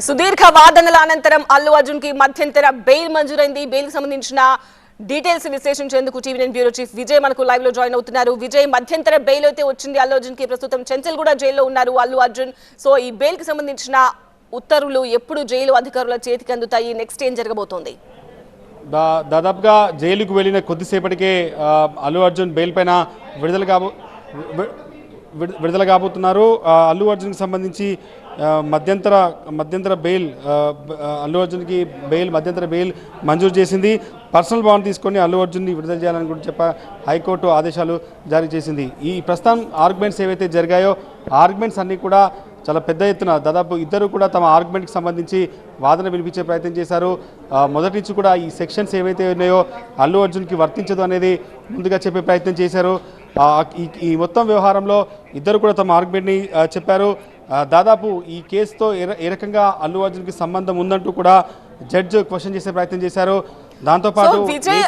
సుదీర్ఘ వాదనల అనంతరం అల్లు అర్జున్ కి మధ్యంతర బెయిల్ మంజూరైంది. బెయిల్ కి సంబంధించిన డీటెయిల్స్ విశ్లేషించేందుకు టీవీ9 బ్యూరో చీఫ్ విజయ్ మనకు లైవ్ లో జాయిన్ అవుతున్నారు. విజయ్, మధ్యంతర బెయిల్ అయితే వచ్చింది అల్లు అర్జున్ కి. ప్రస్తుతం చెంచల్గూడ జైల్లో ఉన్నారు అల్లు అర్జున్. సో ఈ బెయిల్ కి సంబంధించిన ఉత్తర్వులు ఎప్పుడు జైలు అధికారుల చేతికి అందుతాయి? నెక్స్ట్ ఏం జరగబోతోంది? దాదాపుగా జైలుకు వెళ్ళిన కొద్దిసేపటికే అల్లు అర్జున్ బెయిల్ పైన విడుదల కాబోతున్నారు. అల్లు అర్జున్కి సంబంధించి మధ్యంతర బెయిల్ అల్లు అర్జున్కి మధ్యంతర బెయిల్ మంజూరు చేసింది. పర్సనల్ బాండ్ తీసుకొని అల్లు అర్జున్ని విడుదల చేయాలని కూడా హైకోర్టు ఆదేశాలు జారీ చేసింది. ఈ ప్రస్తుతం ఆర్గ్యుమెంట్స్ ఏవైతే జరిగాయో ఆర్గ్యుమెంట్స్ అన్నీ కూడా చాలా పెద్ద ఎత్తున దాదాపు ఇద్దరు కూడా తమ ఆర్గ్యుమెంట్కి సంబంధించి వాదన వినిపించే ప్రయత్నం చేశారు. మొదటి నుంచి కూడా ఈ సెక్షన్స్ ఏవైతే ఉన్నాయో అల్లు అర్జున్కి వర్తించదు అనేది ముందుగా చెప్పే ప్రయత్నం చేశారు. ఈ మొత్తం వ్యవహారంలో ఇద్దరు కూడా తమ ఆర్గ్యుమెంట్ని చెప్పారు. దాదాపు ఈ కేసుతో ఏ రకంగా అల్లు అర్జున్కి సంబంధం ఉందంటూ కూడా జడ్జ్ క్వశ్చన్ చేసే ప్రయత్నం చేశారు. దాంతోపాటు విజయ్,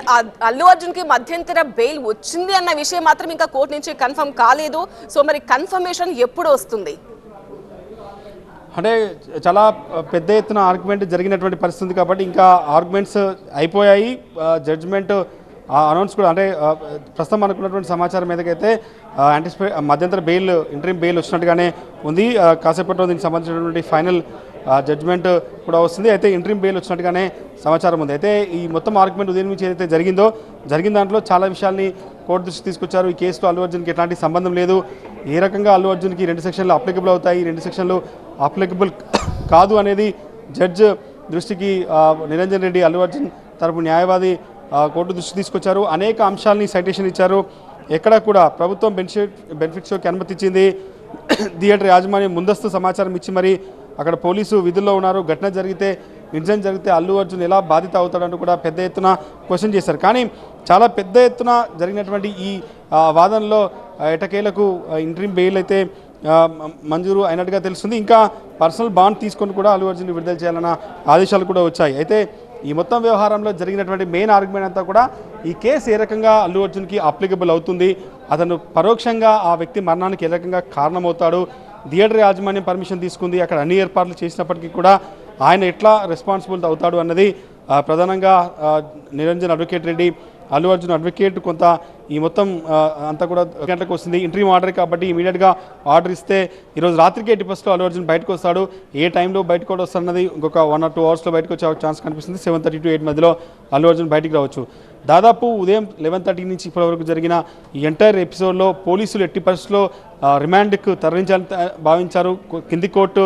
అల్లు అర్జున్ కి మధ్యంతర బెయిల్ వచ్చింది అన్న విషయం మాత్రం ఇంకా కోర్టు నుంచి కన్ఫర్మ్ కాలేదు. సో మరి కన్ఫర్మేషన్ ఎప్పుడు వస్తుంది? అంటే చాలా పెద్ద ఎత్తున ఆర్గ్యుమెంట్ జరిగినటువంటి పరిస్థితి కాబట్టి ఇంకా ఆర్గ్యుమెంట్స్ అయిపోయాయి. జడ్జిమెంట్ అనౌన్స్ కూడా అంటే ప్రస్తుతం అనుకున్నటువంటి సమాచారం మీదకైతే మధ్యంతర బెయిల్ ఇంటరిమ్ బెయిల్ వచ్చినట్టుగానే ఉంది. కాసేపట్లో దీనికి సంబంధించినటువంటి ఫైనల్ జడ్జిమెంట్ కూడా వస్తుంది. అయితే ఇంటరిమ్ బెయిల్ వచ్చినట్టుగానే సమాచారం ఉంది. అయితే ఈ మొత్తం ఆర్గ్యుమెంట్ ఉదయం నుంచి ఏదైతే జరిగిన దాంట్లో చాలా విషయాల్ని కోర్టు దృష్టి తీసుకొచ్చారు. ఈ కేసులో అల్లు అర్జున్కి ఎట్లాంటి సంబంధం లేదు, ఏ రకంగా అల్లు అర్జున్కి 2 సెక్షన్లు అప్లికబుల్ అవుతాయి, 2 సెక్షన్లు అప్లికబుల్ కాదు అనేది జడ్జ్ దృష్టికి నిరంజన్ రెడ్డి అల్లు అర్జున్ తరపు న్యాయవాది కోర్టు దృష్టి తీసుకొచ్చారు. అనేక అంశాలని సైటేషన్ ఇచ్చారు. ఎక్కడ కూడా ప్రభుత్వం బెనిఫిట్ షోకి అనుమతి ఇచ్చింది. థియేటర్ యాజమాన్యం ముందస్తు సమాచారం ఇచ్చి మరి అక్కడ పోలీసు విధుల్లో ఉన్నారు. ఘటన జరిగితే ఇన్సిడెంట్ జరిగితే అల్లు అర్జున్ ఎలా బాధిత అవుతాడంటూ కూడా పెద్ద ఎత్తున క్వశ్చన్ చేశారు. కానీ చాలా పెద్ద ఎత్తున జరిగినటువంటి ఈ వాదనలో ఎటకేలకు ఇంటరిమ్ బెయిల్ అయితే మంజూరు అయినట్టుగా తెలుస్తుంది. ఇంకా పర్సనల్ బాండ్ తీసుకొని కూడా అల్లు అర్జున్ విడుదల చేయాలన్న ఆదేశాలు కూడా వచ్చాయి. అయితే ఈ మొత్తం వ్యవహారంలో జరిగినటువంటి మెయిన్ ఆర్గ్యుమెంట్ అంతా కూడా ఈ కేసు ఏ రకంగా అల్లు అర్జున్కి అప్లికబుల్ అవుతుంది, అతను పరోక్షంగా ఆ వ్యక్తి మరణానికి ఏ రకంగా కారణమవుతాడు, థియేటర్ యాజమాన్యం పర్మిషన్ తీసుకుంది, అక్కడ అన్ని ఏర్పాట్లు చేసినప్పటికీ కూడా ఆయన ఎట్లా రెస్పాన్సిబుల్ అవుతాడు అన్నది ప్రధానంగా నిరంజన్ అడ్వకేట్ రెడ్డి అల్లు అర్జున్ అడ్వకేట్ కొంత ఈ మొత్తం అంతా కూడా గంటలకు వస్తుంది. ఇంటర్వ్యూ ఆర్డర్ కాబట్టి ఇమీడియట్గా ఆర్డర్ ఇస్తే ఈరోజు రాత్రికి 80% అల్లు అర్జున్ బయటకు వస్తాడు. ఏ టైంలో బయటకు వస్తాడన్నది ఇంకొక 1 or 2 అవర్స్లో బయటకు వచ్చే ఛాన్స్ కనిపిస్తుంది. 7:30 to 8 మధ్యలో అల్లు అర్జున్ బయటికి రావచ్చు. దాదాపు ఉదయం 11:30 నుంచి ఇప్పటివరకు జరిగిన ఈ ఎంటైర్ ఎపిసోడ్లో పోలీసులు ఎట్టి పరిస్థితుల్లో రిమాండ్కు తరలించాలని భావించారు. కింది కోర్టు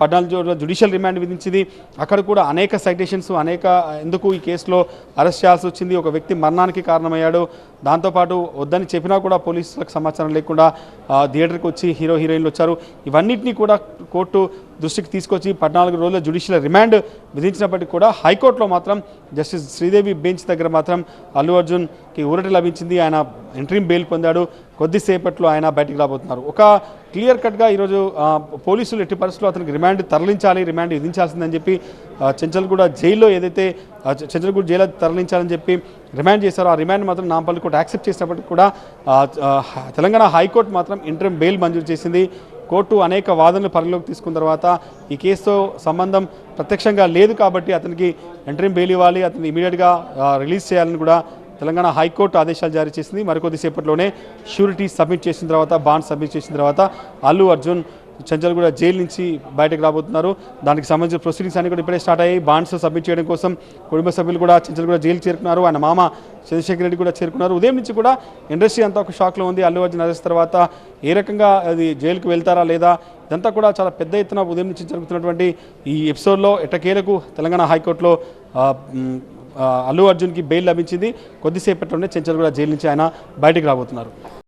14 రోజుల జ్యుడిషియల్ రిమాండ్ విధించింది. అక్కడ కూడా అనేక సైటేషన్స్ ఎందుకు ఈ కేసులో అరెస్ట్ చేయాల్సి వచ్చింది, ఒక వ్యక్తి మరణానికి కారణమయ్యాడు, దాంతోపాటు వద్దని చెప్పినా కూడా పోలీసులకు సమాచారం లేకుండా థియేటర్కి వచ్చి హీరోయిన్లు వచ్చారు. ఇవన్నింటినీ కూడా కోర్టు దృష్టికి తీసుకొచ్చి 14 రోజుల జ్యుడిషియల్ రిమాండ్ విధించినప్పటికీ కూడా హైకోర్టులో మాత్రం జస్టిస్ శ్రీదేవి బెంచ్ దగ్గర మాత్రం అల్లు అర్జున్కి ఊరట లభించింది. ఆయన ఇంటరిమ్ బెయిల్ పొందాడు. కొద్దిసేపట్లో ఆయన బయటికి రాబోతున్నారు. ఒక క్లియర్ కట్గా ఈరోజు పోలీసులు ఎట్టి పరిస్థితుల్లో అతనికి రిమాండ్ తరలించాలి, రిమాండ్ విధించాల్సిందని చెప్పి చెంచల్గూడ జైల్లో ఏదైతే చెంచల్గూడ జైలు తరలించాలని చెప్పి రిమాండ్ చేశారో ఆ రిమాండ్ మాత్రం నాంపల్లి కోర్టు యాక్సెప్ట్ చేసినప్పటికీ కూడా తెలంగాణ హైకోర్టు మాత్రం ఇంటరిమ్ బెయిల్ మంజూరు చేసింది. కోర్టు అనేక వాదనలు పరిగణలోకి తీసుకున్న తర్వాత ఈ కేసుతో సంబంధం ప్రత్యక్షంగా లేదు కాబట్టి అతనికి ఇంటరిమ్ బెయిల్ ఇవ్వాలి, అతన్ని ఇమీడియట్గా రిలీజ్ చేయాలని కూడా తెలంగాణ హైకోర్టు ఆదేశాలు జారీ చేసింది. మరికొద్దిసేపట్లోనే షూరిటీ సబ్మిట్ చేసిన తర్వాత బాండ్ సబ్మిట్ చేసిన తర్వాత అల్లు అర్జున్ చెంచల్గూడ జైలు నుంచి బయటకు రాబోతున్నారు. దానికి సంబంధించిన ప్రొసీడింగ్స్ అన్ని కూడా ఇప్పుడే స్టార్ట్ అయ్యాయి. బాండ్స్ సబ్మిట్ చేయడం కోసం కుటుంబ సభ్యులు కూడా చెంచల్గూడ జైలు చేరుకున్నారు. ఆయన మామ చంద్రశేఖర్ రెడ్డి కూడా చేరుకున్నారు. ఉదయం నుంచి కూడా ఇండస్ట్రీ అంతా ఒక షాక్లో ఉంది. అల్లు అర్జున్ అరెస్ట్ తర్వాత ఏ రకంగా అది జైలుకు వెళ్తారా లేదా ఇదంతా కూడా చాలా పెద్ద ఎత్తున ఉదయం నుంచి జరుగుతున్నటువంటి ఈ ఎపిసోడ్లో ఎట్టకేలకు తెలంగాణ హైకోర్టులో అల్లు అర్జున్కి బెయిల్ లభించింది. కొద్దిసేపట్లోనే చెంచల్గూడ జైలు నుంచి ఆయన బయటకు రాబోతున్నారు.